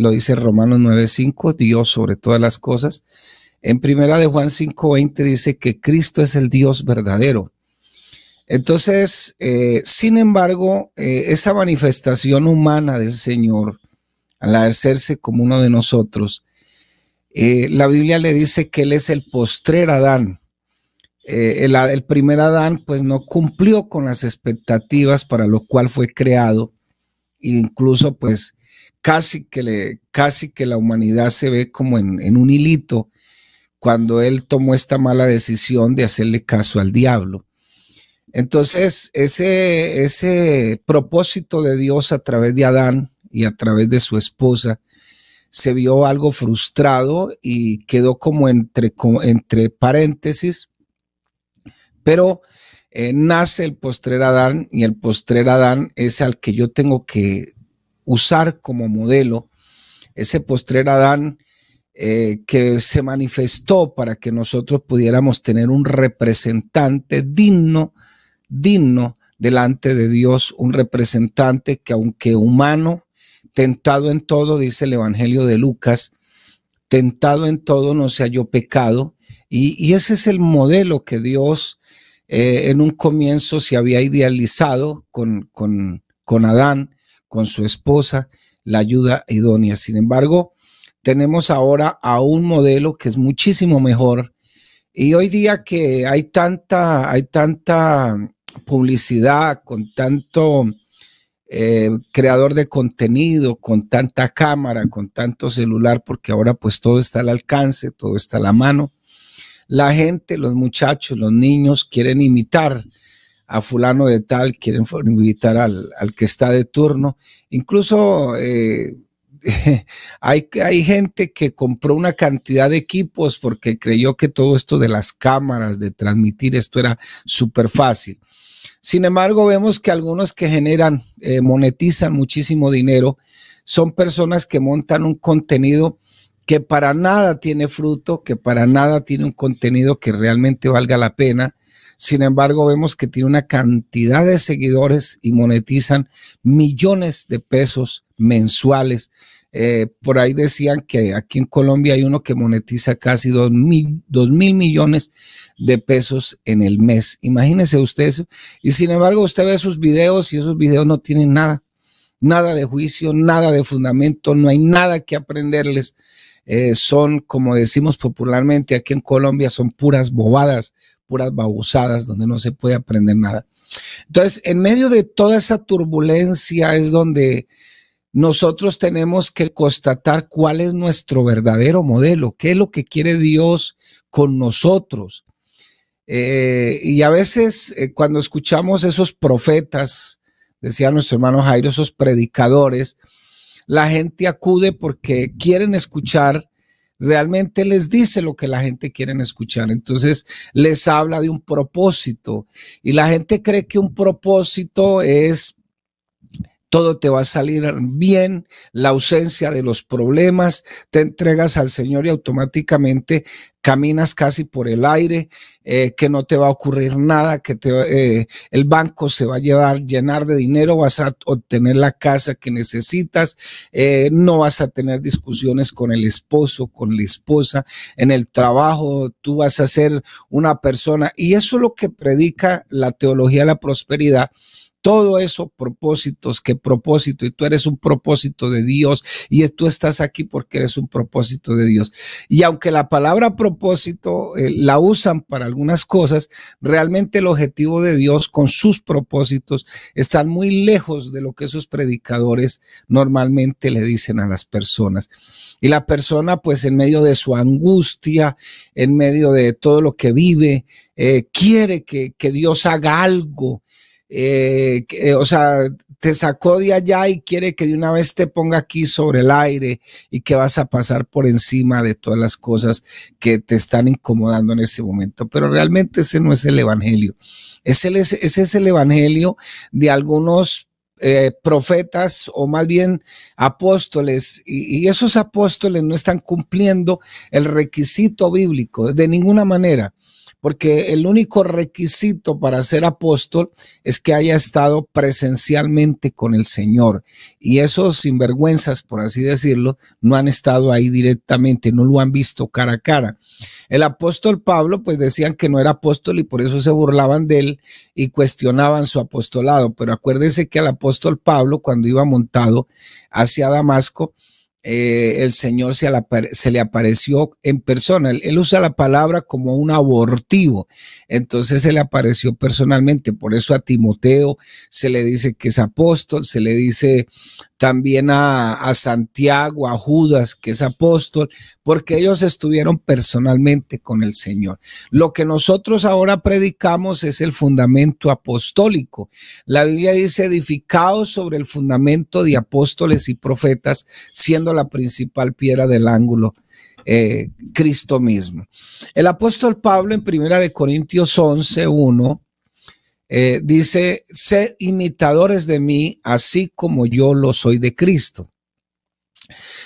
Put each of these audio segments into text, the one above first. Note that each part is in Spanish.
lo dice Romanos 9:5, Dios sobre todas las cosas. En primera de Juan 5:20 dice que Cristo es el Dios verdadero. Entonces, sin embargo, esa manifestación humana del Señor, al hacerse como uno de nosotros, la Biblia le dice que Él es el postrer Adán. El primer Adán pues no cumplió con las expectativas para lo cual fue creado, e incluso pues casi que la humanidad se ve como en un hilito cuando él tomó esta mala decisión de hacerle caso al diablo. Entonces ese propósito de Dios a través de Adán y a través de su esposa se vio algo frustrado y quedó como entre paréntesis, pero nace el postrer Adán, y el postrer Adán es al que yo tengo que usar como modelo. Ese postrer Adán que se manifestó para que nosotros pudiéramos tener un representante digno delante de Dios, un representante que, aunque humano, tentado en todo, dice el Evangelio de Lucas, tentado en todo no se halló pecado, y ese es el modelo que Dios en un comienzo se había idealizado con Adán, con su esposa, la ayuda idónea. Sin embargo, tenemos ahora a un modelo que es muchísimo mejor, y hoy día que hay tanta publicidad, con tanto creador de contenido, con tanta cámara, con tanto celular, porque ahora pues todo está al alcance, todo está a la mano. La gente, los muchachos, los niños quieren imitar a fulano de tal, quieren imitar al que está de turno. Incluso hay gente que compró una cantidad de equipos porque creyó que todo esto de las cámaras, de transmitir esto era súper fácil. Sin embargo, vemos que algunos que generan, monetizan muchísimo dinero, son personas que montan un contenido que para nada tiene fruto, que para nada tiene un contenido que realmente valga la pena. Sin embargo, vemos que tiene una cantidad de seguidores y monetizan millones de pesos mensuales. Por ahí decían que aquí en Colombia hay uno que monetiza casi 2.000 millones de pesos en el mes. Imagínense ustedes. Y sin embargo, usted ve sus videos y esos videos no tienen nada de juicio, nada de fundamento, no hay nada que aprenderles. Son, como decimos popularmente aquí en Colombia, son puras bobadas, puras babosadas, donde no se puede aprender nada. Entonces, en medio de toda esa turbulencia es donde nosotros tenemos que constatar cuál es nuestro verdadero modelo, qué es lo que quiere Dios con nosotros. Y a veces cuando escuchamos esos profetas, decía nuestro hermano Jairo, esos predicadores, la gente acude porque quieren escuchar, realmente les dice lo que la gente quiere escuchar. Entonces les habla de un propósito y la gente cree que un propósito es todo te va a salir bien, la ausencia de los problemas, te entregas al Señor y automáticamente caminas casi por el aire, que no te va a ocurrir nada, que el banco se va a llenar de dinero, vas a obtener la casa que necesitas, no vas a tener discusiones con el esposo, con la esposa, en el trabajo tú vas a ser una persona, y eso es lo que predica la teología de la prosperidad. Todo eso, propósitos, ¿qué propósito? Y tú eres un propósito de Dios y tú estás aquí porque eres un propósito de Dios. Y aunque la palabra propósito la usan para algunas cosas, realmente el objetivo de Dios con sus propósitos están muy lejos de lo que esos predicadores normalmente le dicen a las personas. Y la persona, pues en medio de su angustia, en medio de todo lo que vive, quiere que Dios haga algo. O sea, te sacó de allá y quiere que de una vez te ponga aquí sobre el aire y que vas a pasar por encima de todas las cosas que te están incomodando en ese momento. Pero realmente ese no es el evangelio. Ese es el evangelio de algunos profetas, o más bien apóstoles, y esos apóstoles no están cumpliendo el requisito bíblico de ninguna manera. porque el único requisito para ser apóstol es que haya estado presencialmente con el Señor. Y esos sinvergüenzas, por así decirlo, no han estado ahí directamente, no lo han visto cara a cara. El apóstol Pablo, pues decían que no era apóstol y por eso se burlaban de él y cuestionaban su apostolado. Pero acuérdese que al apóstol Pablo, cuando iba montado hacia Damasco, el Señor se le apareció en persona. Él usa la palabra como un abortivo, entonces se le apareció personalmente. Por eso a Timoteo se le dice que es apóstol, se le dice también a Santiago, a Judas, que es apóstol, porque ellos estuvieron personalmente con el Señor. Lo que nosotros ahora predicamos es el fundamento apostólico. La Biblia dice: edificados sobre el fundamento de apóstoles y profetas, siendo la principal piedra del ángulo Cristo mismo. El apóstol Pablo en 1 Corintios 11:1 dice: sed imitadores de mí, así como yo lo soy de Cristo.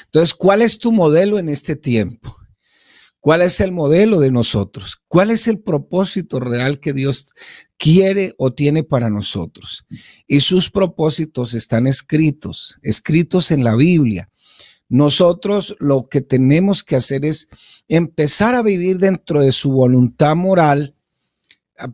Entonces, ¿cuál es tu modelo en este tiempo? ¿Cuál es el modelo de nosotros? ¿Cuál es el propósito real que Dios quiere o tiene para nosotros? Y sus propósitos están escritos en la Biblia. Nosotros lo que tenemos que hacer es empezar a vivir dentro de su voluntad moral,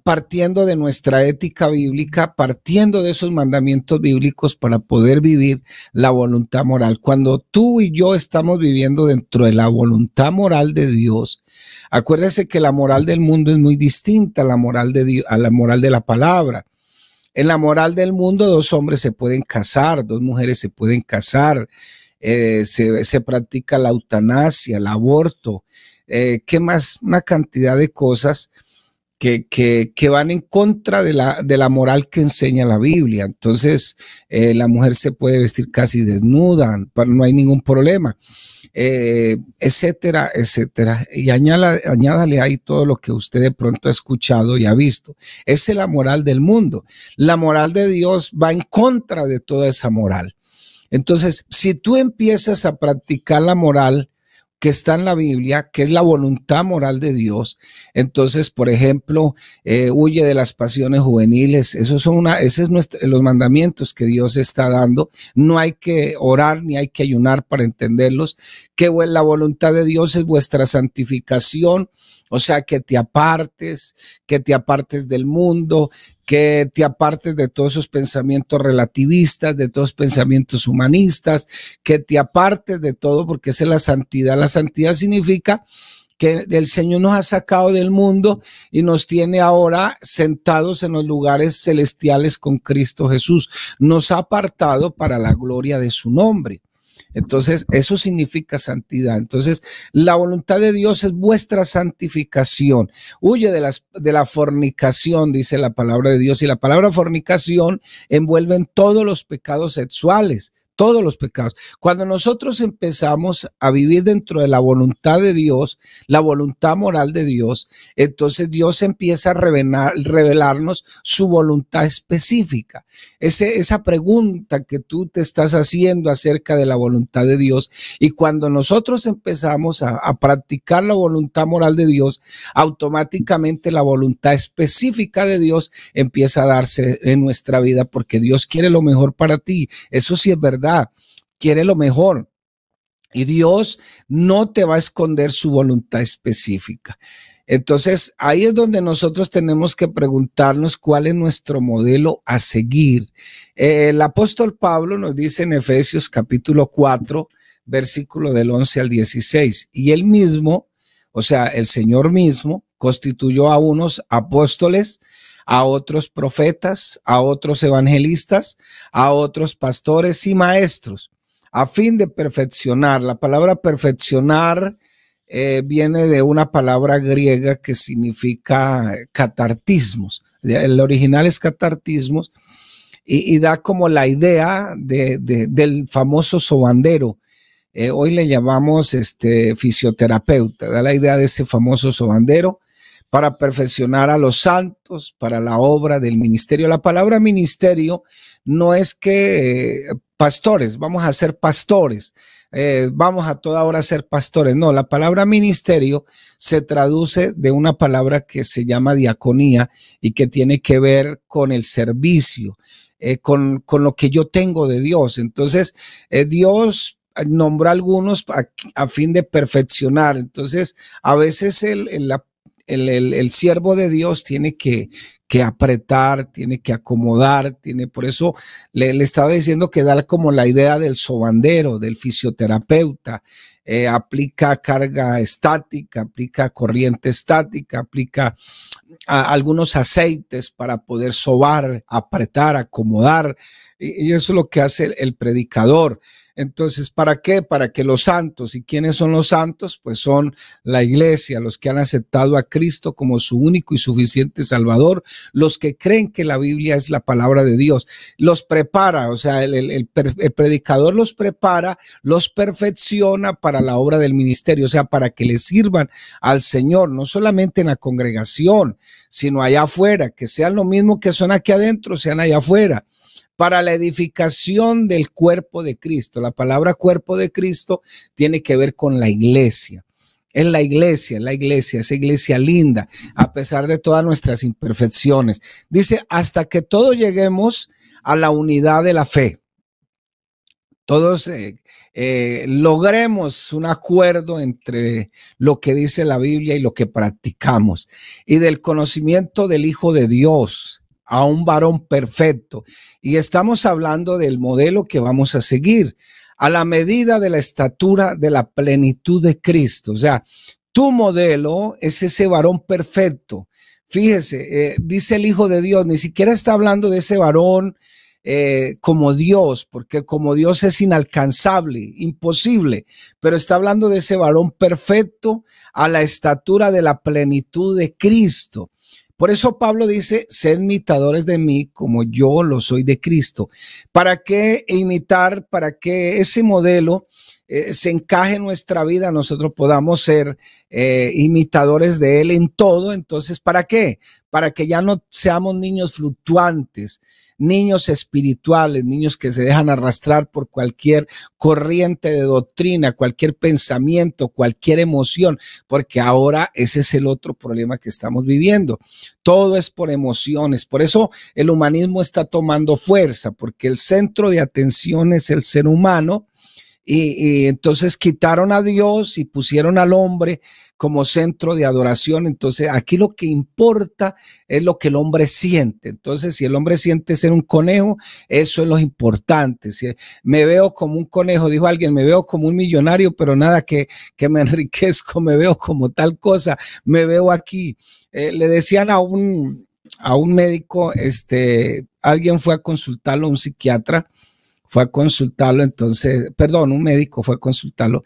partiendo de nuestra ética bíblica, partiendo de esos mandamientos bíblicos para poder vivir la voluntad moral. Cuando tú y yo estamos viviendo dentro de la voluntad moral de Dios, acuérdese que la moral del mundo es muy distinta a la moral de Dios, a la moral de la palabra. En la moral del mundo, 2 hombres se pueden casar, 2 mujeres se pueden casar, se practica la eutanasia, el aborto, ¿qué más? Una cantidad de cosas que van en contra de la moral que enseña la Biblia. Entonces, la mujer se puede vestir casi desnuda, no hay ningún problema, etcétera, etcétera. Y añádale ahí todo lo que usted de pronto ha escuchado y ha visto. Esa es la moral del mundo. La moral de Dios va en contra de toda esa moral. Entonces, si tú empiezas a practicar la moral que está en la Biblia, que es la voluntad moral de Dios, entonces, por ejemplo, huye de las pasiones juveniles. Esos son los mandamientos que Dios está dando. No hay que orar ni hay que ayunar para entenderlos. Que la voluntad de Dios es vuestra santificación, o sea, que te apartes del mundo, que te apartes de todos esos pensamientos relativistas, de todos los pensamientos humanistas, que te apartes de todo, porque esa es la santidad. La santidad significa que el Señor nos ha sacado del mundo y nos tiene ahora sentados en los lugares celestiales con Cristo Jesús. Nos ha apartado para la gloria de su nombre. Entonces, eso significa santidad. Entonces, la voluntad de Dios es vuestra santificación. Huye de la fornicación, dice la palabra de Dios. Y la palabra fornicación envuelve en todos los pecados sexuales. Todos los pecados. Cuando nosotros empezamos a vivir dentro de la voluntad de Dios, la voluntad moral de Dios, entonces Dios empieza a revelarnos su voluntad específica. Esa pregunta que tú te estás haciendo acerca de la voluntad de Dios, y cuando nosotros empezamos a practicar la voluntad moral de Dios, automáticamente la voluntad específica de Dios empieza a darse en nuestra vida, porque Dios quiere lo mejor para ti. Eso sí es verdad. Quiere lo mejor y Dios no te va a esconder su voluntad específica. Entonces, ahí es donde nosotros tenemos que preguntarnos cuál es nuestro modelo a seguir. El apóstol Pablo nos dice en Efesios capítulo 4, versículo del 11 al 16, y él mismo, o sea, el Señor mismo, constituyó a unos apóstoles, a otros profetas, a otros evangelistas, a otros pastores y maestros, a fin de perfeccionar. La palabra perfeccionar viene de una palabra griega que significa catartismos. El original es catartismos y da como la idea del famoso sobandero. Hoy le llamamos fisioterapeuta, da la idea de ese famoso sobandero, para perfeccionar a los santos, para la obra del ministerio. La palabra ministerio no es que pastores, vamos a ser pastores. vamos a toda hora a ser pastores. No, la palabra ministerio se traduce de una palabra que se llama diaconía y que tiene que ver con el servicio, con lo que yo tengo de Dios. Entonces, Dios nombró a algunos a fin de perfeccionar. Entonces, a veces el siervo de Dios tiene que apretar, tiene que acomodar, por eso le estaba diciendo que da como la idea del sobandero, del fisioterapeuta, aplica carga estática, aplica corriente estática, aplica algunos aceites para poder sobar, apretar, acomodar, y eso es lo que hace el predicador. Entonces, ¿para qué? Para que los santos, ¿y quiénes son los santos? Pues son la iglesia, los que han aceptado a Cristo como su único y suficiente Salvador, los que creen que la Biblia es la palabra de Dios, los prepara, o sea, el predicador los prepara, los perfecciona para la obra del ministerio, o sea, para que le sirvan al Señor, no solamente en la congregación, sino allá afuera, que sean lo mismo que son aquí adentro, sean allá afuera, para la edificación del cuerpo de Cristo. La palabra cuerpo de Cristo tiene que ver con la iglesia. Es la iglesia, esa iglesia linda, a pesar de todas nuestras imperfecciones. Dice, hasta que todos lleguemos a la unidad de la fe. Todos logremos un acuerdo entre lo que dice la Biblia y lo que practicamos, y del conocimiento del Hijo de Dios, a un varón perfecto. Y estamos hablando del modelo que vamos a seguir, a la medida de la estatura de la plenitud de Cristo. O sea, tu modelo es ese varón perfecto. Fíjese, dice el Hijo de Dios, ni siquiera está hablando de ese varón como Dios, porque como Dios es inalcanzable, imposible, pero está hablando de ese varón perfecto a la estatura de la plenitud de Cristo. Por eso Pablo dice, sed imitadores de mí como yo lo soy de Cristo. ¿Para qué imitar? Para que ese modelo se encaje en nuestra vida, nosotros podamos ser imitadores de él en todo. Entonces, ¿para qué? Para que ya no seamos niños fluctuantes, niños espirituales, niños que se dejan arrastrar por cualquier corriente de doctrina, cualquier pensamiento, cualquier emoción, porque ahora ese es el otro problema que estamos viviendo. Todo es por emociones. Por eso el humanismo está tomando fuerza, porque el centro de atención es el ser humano. Y entonces quitaron a Dios y pusieron al hombre como centro de adoración. Entonces aquí lo que importa es lo que el hombre siente. Entonces si el hombre siente ser un conejo, eso es lo importante. Si me veo como un conejo, dijo alguien, me veo como un millonario, pero nada que me enriquezco, me veo como tal cosa, me veo aquí. Le decían a un médico, alguien fue a consultarlo, un psiquiatra, fue a consultarlo, entonces, perdón, un médico fue a consultarlo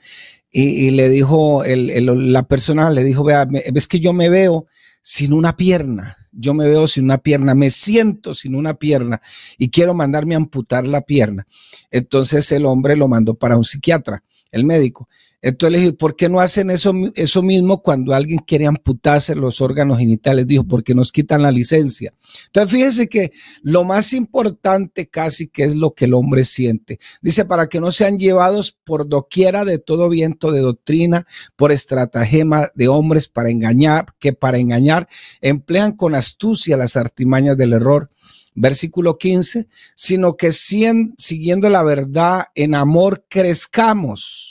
y le dijo, la persona le dijo, vea, ves que yo me veo sin una pierna, yo me veo sin una pierna, me siento sin una pierna y quiero mandarme a amputar la pierna. Entonces el hombre lo mandó para un psiquiatra, el médico. Entonces le dije, ¿por qué no hacen eso mismo cuando alguien quiere amputarse los órganos genitales? Dijo, porque nos quitan la licencia. Entonces fíjese que lo más importante casi que es lo que el hombre siente. Dice, para que no sean llevados por doquiera de todo viento de doctrina, por estratagema de hombres para engañar emplean con astucia las artimañas del error. Versículo 15, sino que siguiendo la verdad en amor crezcamos.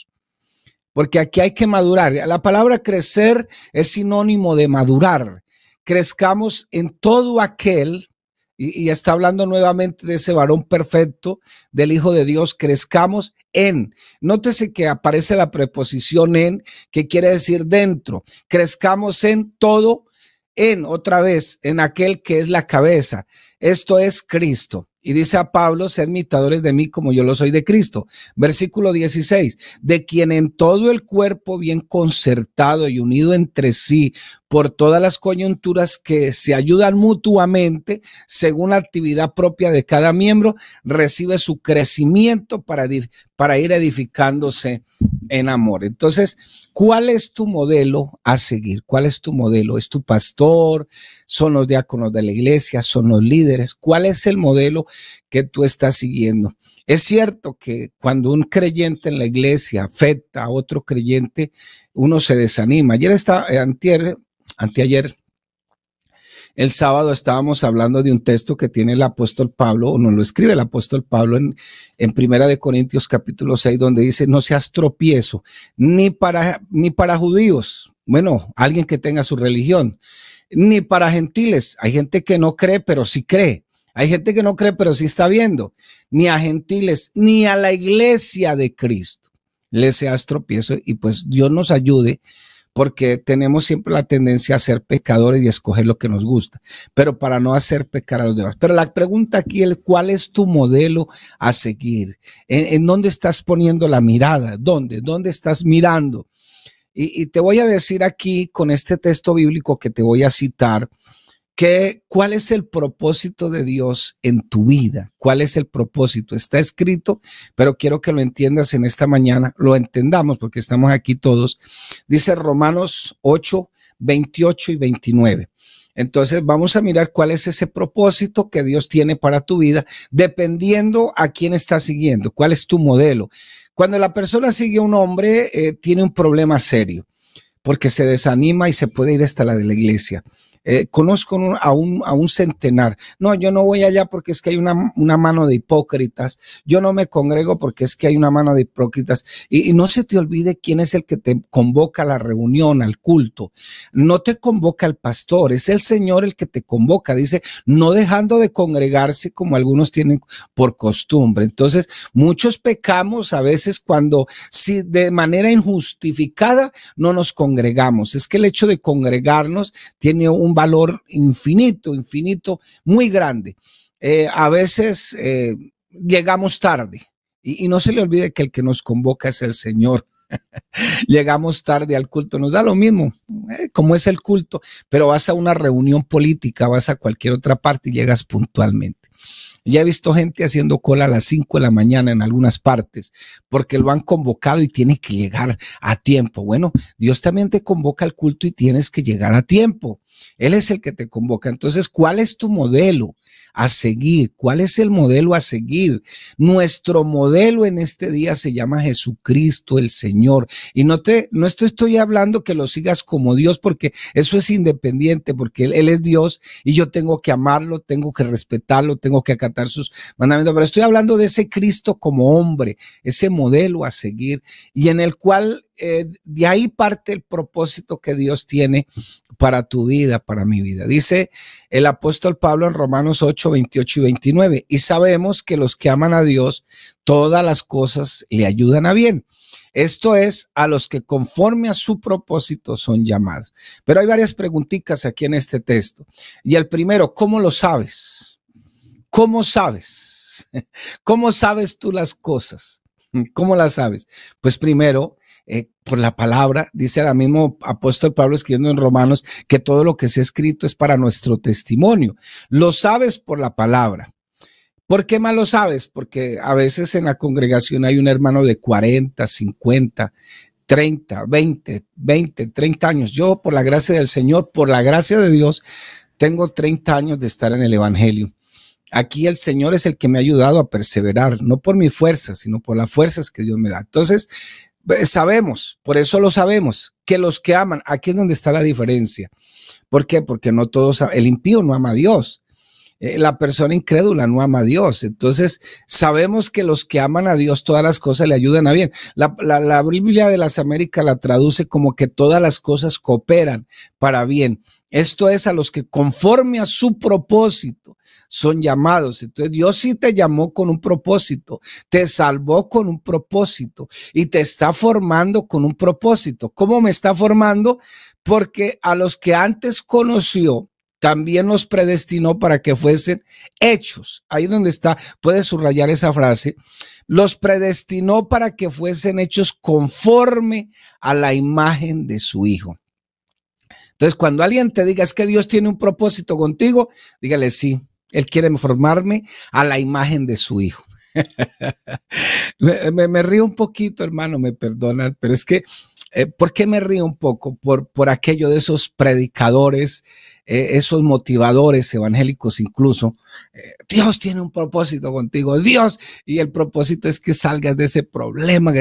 Porque aquí hay que madurar. La palabra crecer es sinónimo de madurar. Crezcamos en todo aquel, y está hablando nuevamente de ese varón perfecto, del Hijo de Dios, crezcamos en. Nótese que aparece la preposición en, que quiere decir dentro. Crezcamos en todo, otra vez, en aquel que es la cabeza. Esto es Cristo. Y dice a Pablo, sed imitadores de mí como yo lo soy de Cristo. Versículo 16, de quien en todo el cuerpo bien concertado y unido entre sí por todas las coyunturas que se ayudan mutuamente según la actividad propia de cada miembro, recibe su crecimiento para ir edificándose En amor. Entonces, ¿cuál es tu modelo a seguir? ¿Cuál es tu modelo? ¿Es tu pastor? ¿Son los diáconos de la iglesia? ¿Son los líderes? ¿Cuál es el modelo que tú estás siguiendo? Es cierto que cuando un creyente en la iglesia afecta a otro creyente, uno se desanima. Anteayer, el sábado estábamos hablando de un texto que tiene el apóstol Pablo, o nos lo escribe el apóstol Pablo en Primera de Corintios capítulo 6, donde dice, no seas tropiezo, ni para judíos, bueno, alguien que tenga su religión, ni para gentiles. Hay gente que no cree, pero sí cree. Hay gente que no cree, pero sí está viendo. Ni a gentiles, ni a la iglesia de Cristo le seas tropiezo. Y pues Dios nos ayude, porque tenemos siempre la tendencia a ser pecadores y a escoger lo que nos gusta, pero para no hacer pecar a los demás. Pero la pregunta aquí es, ¿cuál es tu modelo a seguir? ¿En dónde estás poniendo la mirada? ¿Dónde estás mirando? Y te voy a decir aquí con este texto bíblico que te voy a citar, ¿cuál es el propósito de Dios en tu vida? ¿Cuál es el propósito? Está escrito, pero quiero que lo entiendas en esta mañana, lo entendamos porque estamos aquí todos. Dice Romanos 8, 28 y 29. Entonces vamos a mirar cuál es ese propósito que Dios tiene para tu vida, dependiendo a quién estás siguiendo, cuál es tu modelo. Cuando la persona sigue a un hombre, tiene un problema serio, porque se desanima y se puede ir hasta la de la iglesia. Conozco a un centenar. No, yo no voy allá porque es que hay una mano de hipócritas. Yo no me congrego porque es que hay una mano de hipócritas. Y no se te olvide quién es el que te convoca a la reunión, al culto. No te convoca el pastor, es el Señor el que te convoca. Dice, no dejando de congregarse como algunos tienen por costumbre. Entonces, muchos pecamos a veces cuando, si de manera injustificada, no nos congregamos. Es que el hecho de congregarnos tiene un valor infinito, muy grande. A veces llegamos tarde y no se le olvide que el que nos convoca es el Señor. Llegamos tarde al culto, nos da lo mismo, como es el culto, pero vas a una reunión política, vas a cualquier otra parte y llegas puntualmente. Ya he visto gente haciendo cola a las 5 de la mañana en algunas partes porque lo han convocado y tiene que llegar a tiempo. Bueno, Dios también te convoca al culto y tienes que llegar a tiempo. Él es el que te convoca. Entonces, ¿cuál es tu modelo a seguir? ¿Cuál es el modelo a seguir? Nuestro modelo en este día se llama Jesucristo el Señor. Y no estoy hablando que lo sigas como Dios, porque eso es independiente, porque Él es Dios y yo tengo que amarlo, tengo que respetarlo, tengo que acatar sus mandamientos. Pero estoy hablando de ese Cristo como hombre, ese modelo a seguir y en el cual de ahí parte el propósito que Dios tiene para tu vida, para mi vida. Dice el apóstol Pablo en Romanos 8, 28 y 29, y sabemos que los que aman a Dios, todas las cosas le ayudan a bien. Esto es, a los que conforme a su propósito son llamados. Pero hay varias preguntitas aquí en este texto. Y el primero, ¿cómo lo sabes? ¿Cómo sabes? ¿Cómo sabes tú las cosas? ¿Cómo las sabes? Pues primero, por la palabra, dice el mismo apóstol Pablo escribiendo en Romanos que todo lo que se ha escrito es para nuestro testimonio. Lo sabes por la palabra. ¿Por qué más lo sabes? Porque a veces en la congregación hay un hermano de 40, 50, 30, 30 años. Yo, por la gracia del Señor, por la gracia de Dios, tengo 30 años de estar en el evangelio. Aquí el Señor es el que me ha ayudado a perseverar, no por mi fuerza, sino por las fuerzas que Dios me da. Entonces, sabemos, por eso lo sabemos, que los que aman, aquí es donde está la diferencia. ¿Por qué? Porque no todos, el impío no ama a Dios. La persona incrédula no ama a Dios. Entonces, sabemos que los que aman a Dios, todas las cosas le ayudan a bien. La Biblia de las Américas la traduce como que todas las cosas cooperan para bien. Esto es a los que conforme a su propósito son llamados. Entonces Dios sí te llamó con un propósito, te salvó con un propósito y te está formando con un propósito. ¿Cómo me está formando? Porque a los que antes conoció, también los predestinó para que fuesen hechos. Ahí donde está, puedes subrayar esa frase. Los predestinó para que fuesen hechos conforme a la imagen de su Hijo. Entonces, cuando alguien te diga es que Dios tiene un propósito contigo, dígale sí, Él quiere formarme a la imagen de su Hijo. Me río un poquito, hermano, me perdonan, pero es que, ¿por qué me río un poco? Por aquello de esos predicadores, esos motivadores evangélicos incluso. Dios tiene un propósito contigo, Dios, y el propósito es que salgas de ese problema.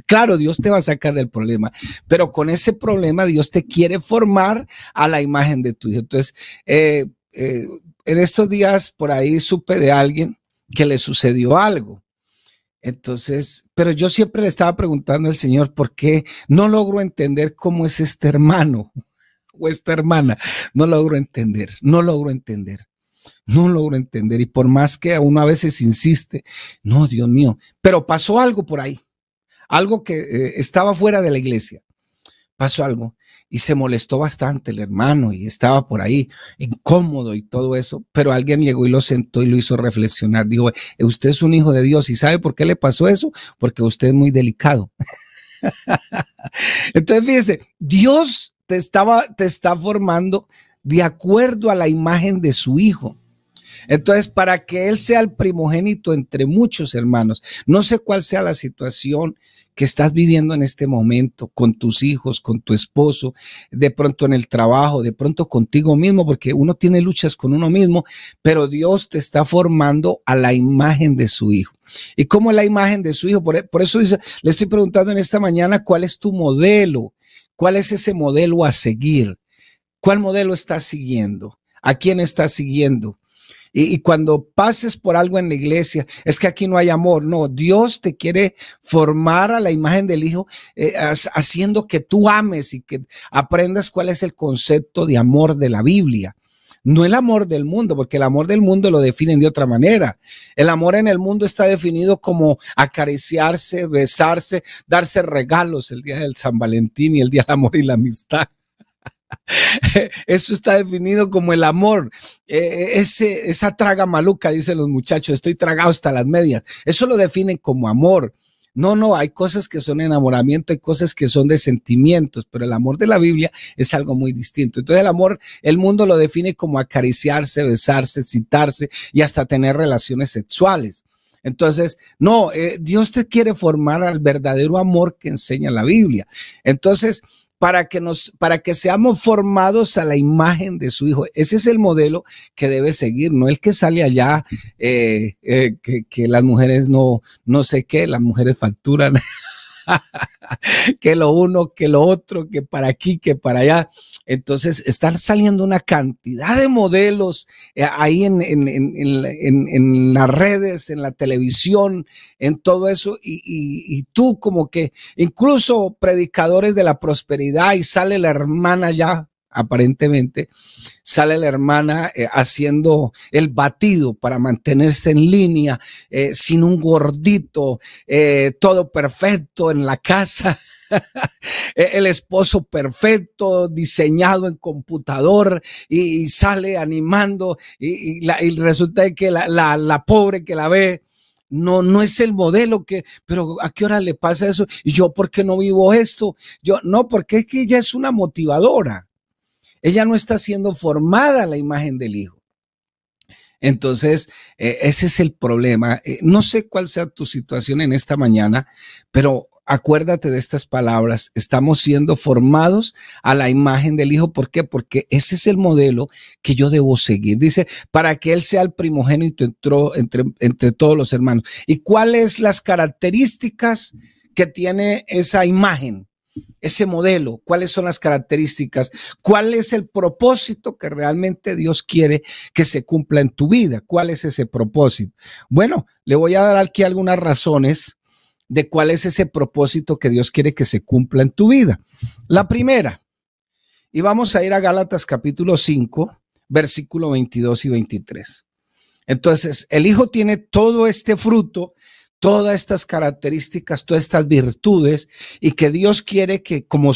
Claro, Dios te va a sacar del problema, pero con ese problema Dios te quiere formar a la imagen de tu hijo. Entonces, en estos días por ahí supe de alguien que le sucedió algo. Entonces, pero yo siempre le estaba preguntando al Señor por qué no logro entender cómo es este hermano o esta hermana. No logro entender, no logro entender, no logro entender. Y por más que uno a veces insiste, no, Dios mío, pero pasó algo por ahí, algo que estaba fuera de la iglesia, pasó algo. Y se molestó bastante el hermano y estaba por ahí incómodo y todo eso, pero alguien llegó y lo sentó y lo hizo reflexionar. Dijo, usted es un hijo de Dios y ¿sabe por qué le pasó eso? Porque usted es muy delicado. Entonces, fíjese, Dios te está formando de acuerdo a la imagen de su hijo. Entonces, para que él sea el primogénito entre muchos hermanos, no sé cuál sea la situación que estás viviendo en este momento con tus hijos, con tu esposo, de pronto en el trabajo, de pronto contigo mismo, porque uno tiene luchas con uno mismo, pero Dios te está formando a la imagen de su hijo. ¿Y cómo es la imagen de su hijo? Por eso dice, le estoy preguntando en esta mañana, ¿cuál es tu modelo? ¿Cuál es ese modelo a seguir? ¿Cuál modelo estás siguiendo? ¿A quién estás siguiendo? Y cuando pases por algo en la iglesia, es que aquí no hay amor. No, Dios te quiere formar a la imagen del Hijo, haciendo que tú ames y que aprendas cuál es el concepto de amor de la Biblia. No el amor del mundo, porque el amor del mundo lo definen de otra manera. El amor en el mundo está definido como acariciarse, besarse, darse regalos el día del San Valentín y el día del amor y la amistad. Eso está definido como el amor. Esa traga maluca, dicen los muchachos, estoy tragado hasta las medias. Eso lo definen como amor. No, hay cosas que son enamoramiento, hay cosas que son de sentimientos, pero el amor de la Biblia es algo muy distinto. Entonces el amor, el mundo lo define como acariciarse, besarse, citarse y hasta tener relaciones sexuales. Entonces, no, Dios te quiere formar al verdadero amor que enseña la Biblia. Entonces, para que seamos formados a la imagen de su hijo. Ese es el modelo que debe seguir, no el que sale allá, que las mujeres no sé qué, las mujeres facturan, que lo uno, que lo otro, que para aquí, que para allá. Entonces están saliendo una cantidad de modelos ahí en las redes, en la televisión, en todo eso. Y tú como que incluso predicadores de la prosperidad y sale la hermana ya. Aparentemente sale la hermana haciendo el batido para mantenerse en línea, sin un gordito, todo perfecto en la casa. El esposo perfecto, diseñado en computador y sale animando y resulta que la pobre que la ve no es el modelo pero ¿a qué hora le pasa eso? Y yo, ¿por qué no vivo esto? Yo, no, porque es que ella es una motivadora. Ella no está siendo formada a la imagen del Hijo. Entonces, ese es el problema. No sé cuál sea tu situación en esta mañana, pero acuérdate de estas palabras. Estamos siendo formados a la imagen del Hijo. ¿Por qué? Porque ese es el modelo que yo debo seguir. Dice, para que Él sea el primogénito entre todos los hermanos. ¿Y cuáles las características que tiene esa imagen? Ese modelo, cuáles son las características, cuál es el propósito que realmente Dios quiere que se cumpla en tu vida, cuál es ese propósito. Bueno, le voy a dar aquí algunas razones de cuál es ese propósito que Dios quiere que se cumpla en tu vida. La primera, y vamos a ir a Gálatas capítulo 5, versículo 22 y 23. Entonces, el Hijo tiene todo este fruto, todas estas características, todas estas virtudes, y que Dios quiere que como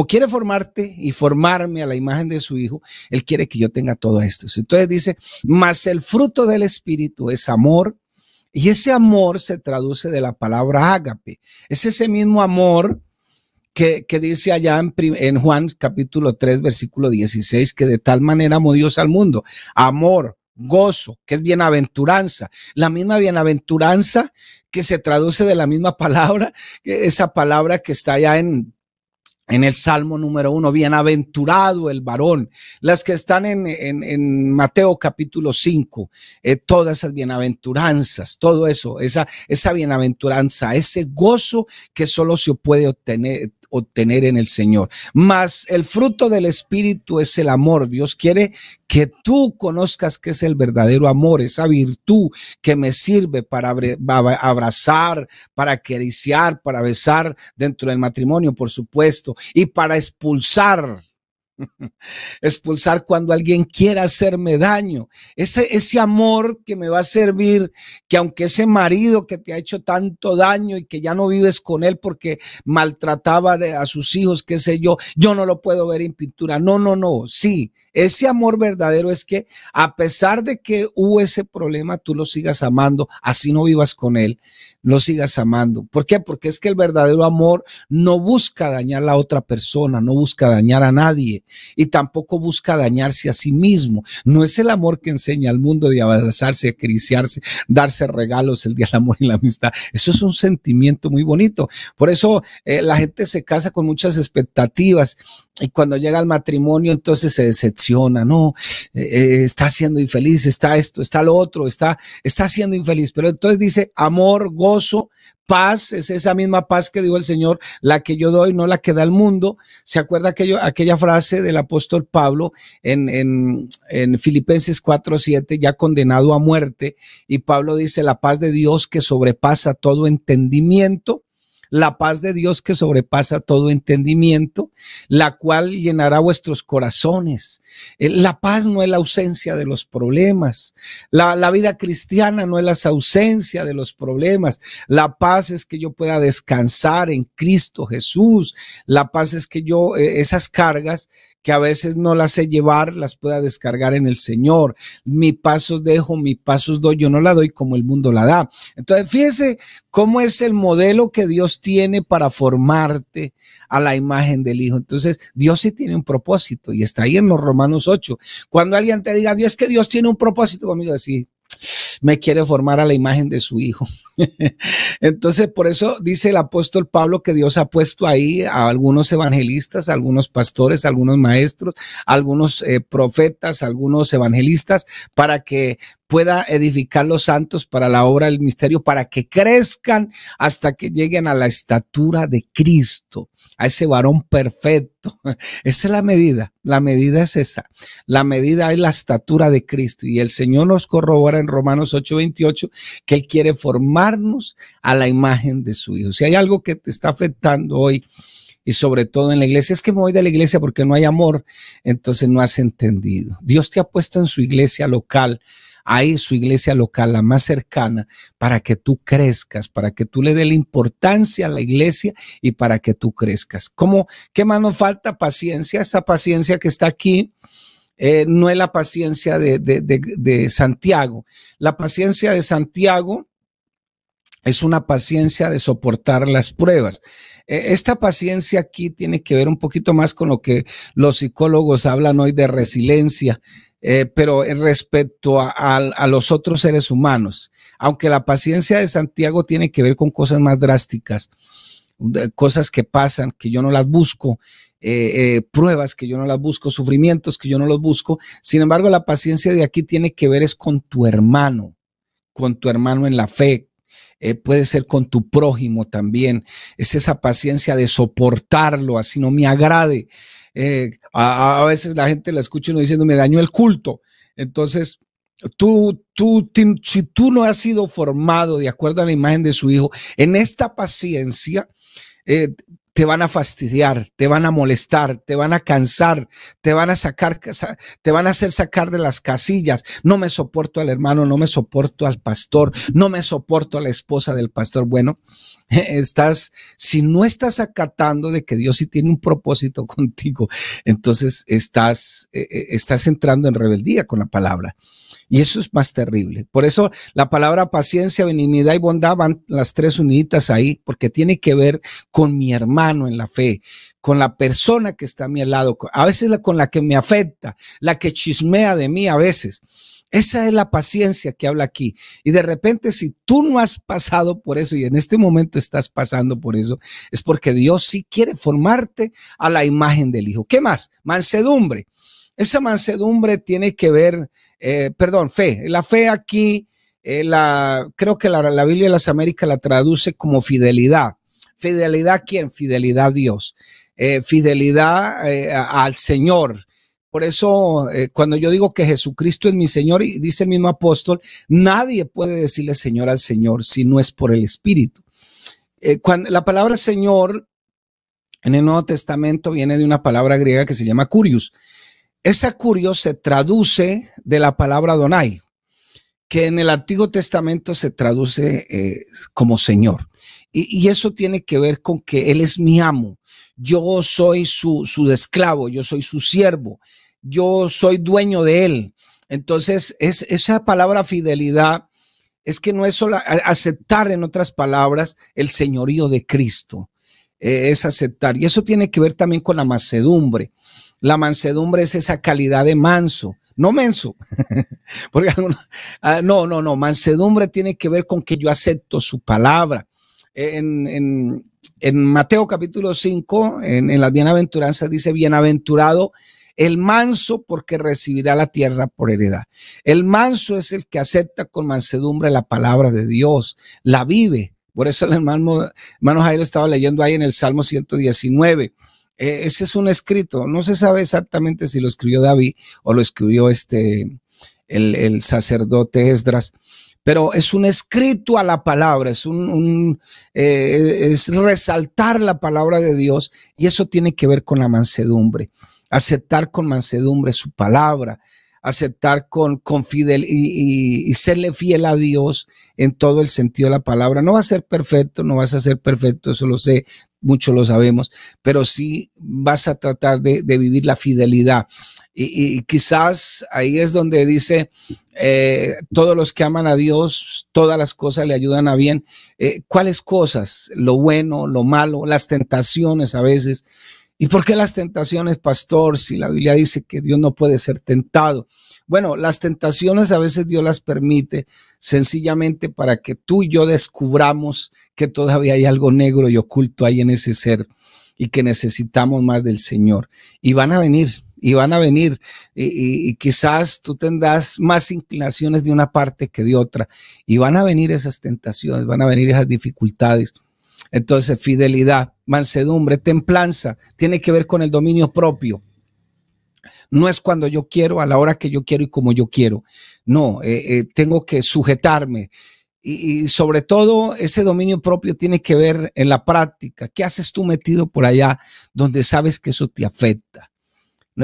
quiere formarte y formarme a la imagen de su Hijo, Él quiere que yo tenga todo esto. Entonces dice, mas el fruto del Espíritu es amor, y ese amor se traduce de la palabra ágape. Es ese mismo amor que dice allá en Juan capítulo 3, versículo 16, que de tal manera amó Dios al mundo. Amor, gozo, que es bienaventuranza. La misma bienaventuranza que se traduce de la misma palabra, esa palabra que está allá en el Salmo número 1, bienaventurado el varón. Las que están en Mateo capítulo 5, todas esas bienaventuranzas, todo eso, esa bienaventuranza, ese gozo que solo se puede obtener en el Señor. Mas el fruto del Espíritu es el amor. Dios quiere que tú conozcas qué es el verdadero amor, esa virtud que me sirve para abrazar, para acariciar, para besar dentro del matrimonio, por supuesto, y para expulsar cuando alguien quiera hacerme daño, ese amor que me va a servir, que aunque ese marido que te ha hecho tanto daño y que ya no vives con él porque maltrataba a sus hijos, qué sé yo no lo puedo ver en pintura. No, sí, ese amor verdadero es que a pesar de que hubo ese problema, tú lo sigas amando, así no vivas con él, lo sigas amando. ¿Por qué? Porque es que el verdadero amor no busca dañar a la otra persona, no busca dañar a nadie y tampoco busca dañarse a sí mismo. No es el amor que enseña al mundo de abrazarse, acariciarse, darse regalos el día del amor y la amistad. Eso es un sentimiento muy bonito. Por eso la gente se casa con muchas expectativas y cuando llega al matrimonio entonces se decepciona. No, está siendo infeliz, está esto, está lo otro, está siendo infeliz. Pero entonces dice amor, gozo, paz, es esa misma paz que dijo el Señor, la que yo doy, no la que da el mundo. ¿Se acuerda aquella frase del apóstol Pablo en Filipenses 4:7, ya condenado a muerte? Y Pablo dice, la paz de Dios que sobrepasa todo entendimiento, la paz de Dios que sobrepasa todo entendimiento, la cual llenará vuestros corazones. La paz no es la ausencia de los problemas. La vida cristiana no es la ausencia de los problemas. La paz es que yo pueda descansar en Cristo Jesús. La paz es que yo esas cargas que a veces no las sé llevar, las pueda descargar en el Señor. Mi paz os dejo, mi paz os doy, yo no la doy como el mundo la da. Entonces, fíjese cómo es el modelo que Dios tiene para formarte a la imagen del Hijo. Entonces, Dios sí tiene un propósito y está ahí en los Romanos 8. Cuando alguien te diga, Dios, que Dios tiene un propósito conmigo, decir, me quiere formar a la imagen de su Hijo. Entonces, por eso dice el apóstol Pablo que Dios ha puesto ahí a algunos evangelistas, a algunos pastores, a algunos maestros, a algunos profetas, a algunos evangelistas, para que pueda edificar los santos para la obra del misterio, para que crezcan hasta que lleguen a la estatura de Cristo, a ese varón perfecto. Esa es la medida es esa. La medida es la estatura de Cristo. Y el Señor nos corrobora en Romanos 8:28 que Él quiere formarnos a la imagen de su Hijo. Si hay algo que te está afectando hoy, y sobre todo en la iglesia, es que me voy de la iglesia porque no hay amor, entonces no has entendido. Dios te ha puesto en su iglesia local, ahí su iglesia local, la más cercana, para que tú crezcas, para que tú le des la importancia a la iglesia y para que tú crezcas. ¿Cómo? ¿Qué más nos falta? Paciencia. Esa paciencia que está aquí no es la paciencia de Santiago. La paciencia de Santiago es una paciencia de soportar las pruebas. Esta paciencia aquí tiene que ver un poquito más con lo que los psicólogos hablan hoy de resiliencia, pero respecto a los otros seres humanos, aunque la paciencia de Santiago tiene que ver con cosas más drásticas, cosas que pasan, que yo no las busco, pruebas que yo no las busco, sufrimientos que yo no los busco. Sin embargo, la paciencia de aquí tiene que ver es con tu hermano en la fe. Puede ser con tu prójimo también. Es esa paciencia de soportarlo, así no me agrade. A veces la gente la escucha uno diciendo, me dañó el culto. Entonces, si tú no has sido formado de acuerdo a la imagen de su Hijo, en esta paciencia, te van a fastidiar, te van a molestar, te van a cansar, te van a hacer sacar de las casillas. No me soporto al hermano, no me soporto al pastor, no me soporto a la esposa del pastor. Bueno, si no estás acatando de que Dios sí tiene un propósito contigo, entonces estás entrando en rebeldía con la palabra. Y eso es más terrible. Por eso la palabra paciencia, benignidad y bondad van las tres uniditas ahí, porque tiene que ver con mi hermano en la fe, con la persona que está a mi lado, a veces con la que me afecta, la que chismea de mí a veces. Esa es la paciencia que habla aquí. Y de repente, si tú no has pasado por eso y en este momento estás pasando por eso, es porque Dios sí quiere formarte a la imagen del Hijo. ¿Qué más? Mansedumbre. Esa mansedumbre tiene que ver, fe. La fe aquí, creo que la Biblia de las Américas la traduce como fidelidad. ¿Fidelidad a quién? Fidelidad a Dios. Fidelidad al Señor. Por eso, cuando yo digo que Jesucristo es mi Señor, y dice el mismo apóstol, nadie puede decirle Señor al Señor si no es por el Espíritu. Cuando la palabra Señor en el Nuevo Testamento viene de una palabra griega que se llama Kurios. Esa Kurios se traduce de la palabra Adonai, que en el Antiguo Testamento se traduce como Señor. Y eso tiene que ver con que Él es mi amo. Yo soy su esclavo, yo soy su siervo, yo soy dueño de Él. Entonces, esa palabra fidelidad es que no es solo aceptar, en otras palabras, el señorío de Cristo. Es aceptar. Y eso tiene que ver también con la mansedumbre. La mansedumbre es esa calidad de manso, no menso. Porque no, mansedumbre tiene que ver con que yo acepto su palabra. En Mateo capítulo 5, en las bienaventuranzas dice, bienaventurado el manso porque recibirá la tierra por heredad. El manso es el que acepta con mansedumbre la palabra de Dios, la vive. Por eso el hermano Jairo estaba leyendo ahí en el Salmo 119. Ese es un escrito, no se sabe exactamente si lo escribió David o lo escribió el sacerdote Esdras, pero es un escrito a la palabra, es resaltar la palabra de Dios, y eso tiene que ver con la mansedumbre, aceptar con mansedumbre su palabra, aceptar con fidelidad y serle fiel a Dios en todo el sentido de la palabra. No va a ser perfecto, no vas a ser perfecto, eso lo sé, muchos lo sabemos, pero sí vas a tratar de vivir la fidelidad. Y quizás ahí es donde dice, todos los que aman a Dios, todas las cosas le ayudan a bien. ¿Cuáles cosas? Lo bueno, lo malo, las tentaciones a veces. ¿Y por qué las tentaciones, pastor? Si la Biblia dice que Dios no puede ser tentado. Bueno, las tentaciones a veces Dios las permite sencillamente para que tú y yo descubramos que todavía hay algo negro y oculto ahí en ese ser y que necesitamos más del Señor. Y van a venir. Y quizás tú tendrás más inclinaciones de una parte que de otra. Y van a venir esas tentaciones, van a venir esas dificultades. Entonces, fidelidad, mansedumbre, templanza, tiene que ver con el dominio propio. No es cuando yo quiero, a la hora que yo quiero y como yo quiero. No, tengo que sujetarme. Y sobre todo, ese dominio propio tiene que ver en la práctica. ¿Qué haces tú metido por allá donde sabes que eso te afecta?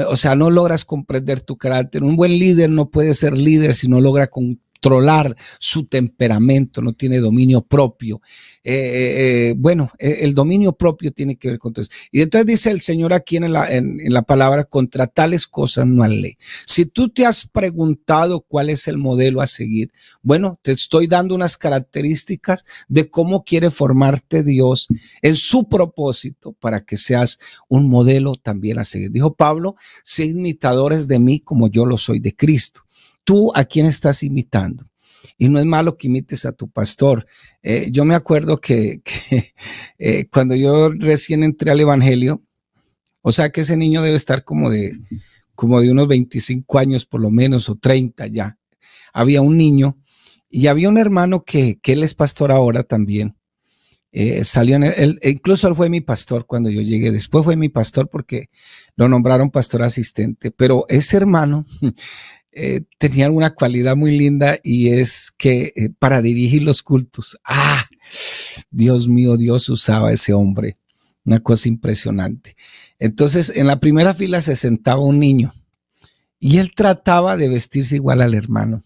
O sea, no logras comprender tu carácter. Un buen líder no puede ser líder si no logra controlar su temperamento, no tiene dominio propio. El dominio propio tiene que ver con todo eso. Y entonces dice el Señor aquí en la palabra, contra tales cosas no hay ley. Si tú te has preguntado cuál es el modelo a seguir, bueno, te estoy dando unas características de cómo quiere formarte Dios en su propósito para que seas un modelo también a seguir. Dijo Pablo, sé imitadores de mí como yo lo soy de Cristo. ¿Tú a quién estás imitando? Y no es malo que imites a tu pastor. Yo me acuerdo que cuando yo recién entré al evangelio, o sea que ese niño debe estar como de unos 25 años por lo menos, o 30 ya. Había un niño y había un hermano que él es pastor ahora también. Incluso él fue mi pastor cuando yo llegué. Después fue mi pastor porque lo nombraron pastor asistente. Pero ese hermano tenía una cualidad muy linda, y es que para dirigir los cultos, Dios mío, Dios usaba a ese hombre, una cosa impresionante. Entonces, en la primera fila se sentaba un niño y él trataba de vestirse igual al hermano.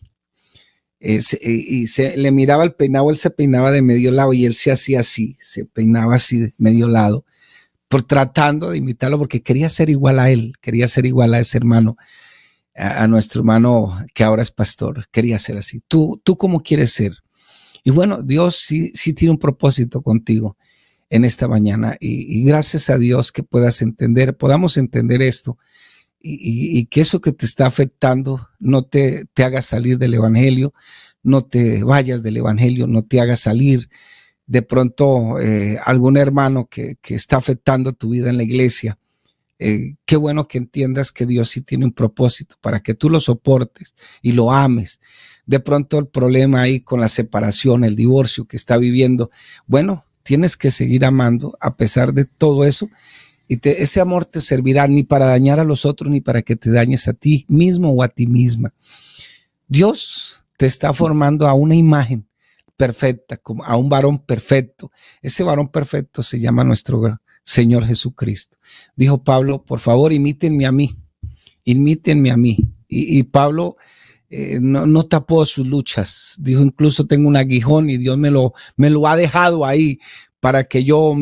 Le miraba el peinado, él se peinaba de medio lado y él se hacía así, se peinaba así de medio lado, tratando de imitarlo porque quería ser igual a él, quería ser igual a ese hermano. A nuestro hermano que ahora es pastor, quería ser así. ¿Tú cómo quieres ser? Y bueno, Dios sí tiene un propósito contigo en esta mañana, y gracias a Dios que podamos entender esto y que eso que te está afectando no te haga salir del evangelio, no te vayas del evangelio, no te haga salir de pronto algún hermano que está afectando tu vida en la iglesia. Qué bueno que entiendas que Dios sí tiene un propósito para que tú lo soportes y lo ames. De pronto el problema ahí con la separación, el divorcio que está viviendo, bueno, tienes que seguir amando a pesar de todo eso, y ese amor te servirá ni para dañar a los otros ni para que te dañes a ti mismo o a ti misma. Dios te está formando a una imagen perfecta, como a un varón perfecto. Ese varón perfecto se llama nuestro Señor Jesucristo. Dijo Pablo, por favor, imítenme a mí, imítenme a mí. Y Pablo no tapó sus luchas. Dijo, incluso tengo un aguijón y Dios me lo ha dejado ahí para que yo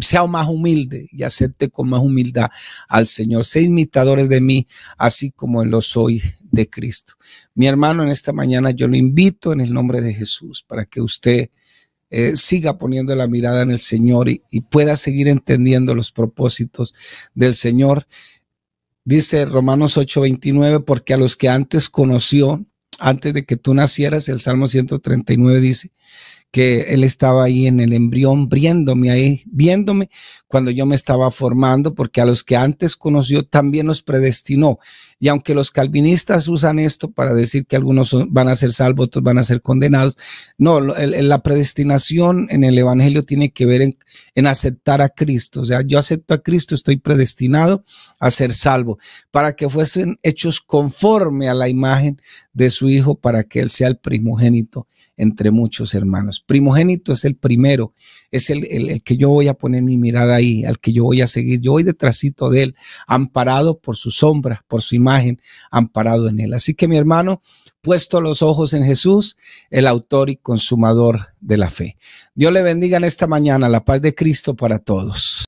sea más humilde y acepte con más humildad al Señor. Sé imitadores de mí, así como lo soy de Cristo. Mi hermano, en esta mañana yo lo invito en el nombre de Jesús para que usted siga poniendo la mirada en el Señor y pueda seguir entendiendo los propósitos del Señor. Dice Romanos 8:29, porque a los que antes conoció, antes de que tú nacieras, el Salmo 139 dice que Él estaba ahí en el embrión, viéndome cuando yo me estaba formando, porque a los que antes conoció también los predestinó. Y aunque los calvinistas usan esto para decir que algunos van a ser salvos, otros van a ser condenados, no, la predestinación en el evangelio tiene que ver en aceptar a Cristo. O sea, yo acepto a Cristo, estoy predestinado a ser salvo, para que fuesen hechos conforme a la imagen de su Hijo, para que Él sea el primogénito entre muchos hermanos. Primogénito es el primero, es el que yo voy a poner mi mirada ahí, al que yo voy a seguir. Yo voy detrásito de Él, amparado por su sombra, por su imagen, amparado en Él. Así que, mi hermano, puesto los ojos en Jesús, el autor y consumador de la fe. Dios le bendiga en esta mañana. La paz de Cristo para todos.